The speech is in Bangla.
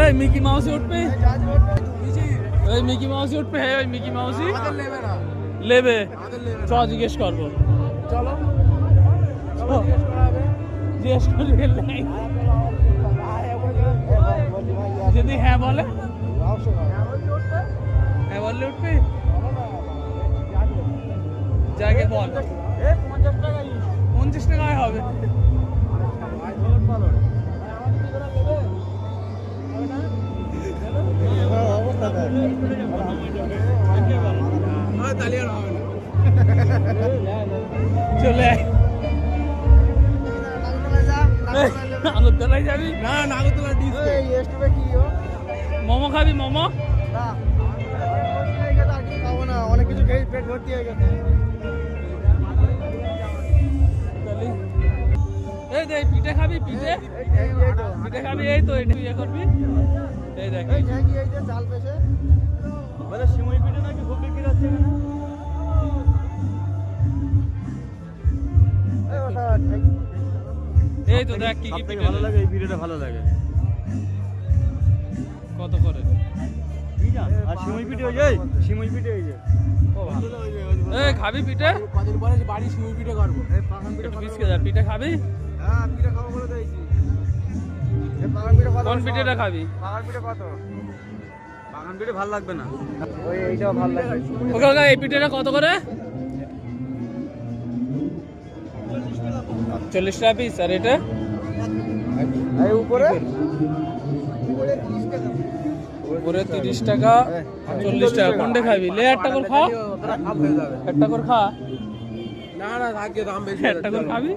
ए मिकी माउस उठ पे ओए मिकी माउस उठ पे है ओए मिकी माउस लेबे च जिज्ञेस करबो चलो জিজ্ঞেস করবে যদি হ্যাঁ বলে হ্যাঁ বললে উঠবে জায়গায় বল 50 টাকায় হবে চলে নাগরদোলায় যাবি না নাগরদোলা মোমো খাবি মোমো অনেক কিছু খেয়ে পেট ভর্তি হয়ে গেছে এই দেখ পিঠে খাবি পিঠে পিঠে খাবি এই তো এটা ইয়ে করবি এই দেখ এই যে চাল পেছে বলে সিমুই পিঠে নাকি খুব বিক্রি হচ্ছে এখানে এই তো দেখ কি কি পিঠে ভালো লাগে এই পিঠেটা ভালো লাগে কত করে আর সিমুই পিঠে হয়ে যায় সিমুই পিঠে হয়ে যায় এই খাবি পিঠে কদিন পরে বাড়ি সিমুই পিঠে করবো এই পাখান পিঠে বিস্কে যা পিঠে খাবি হ্যাঁ পিঠে খাবো বলে দিয়েছি এই পাখান পিঠে কত কোন পিঠেটা খাবি পাখান পিঠে কত পাখান পিঠে ভালো লাগবে না ওই এইটাও ভালো লাগে ওকে ওকে এই পিঠেটা কত করে 40 টাকা পিস আর এটা এই উপরে উপরে 30 টাকা 40 টাকা কোনটা খাবি লে একটা করে খা একটা করে খা না না থাকবে দাম বেশি একটা করে খাবি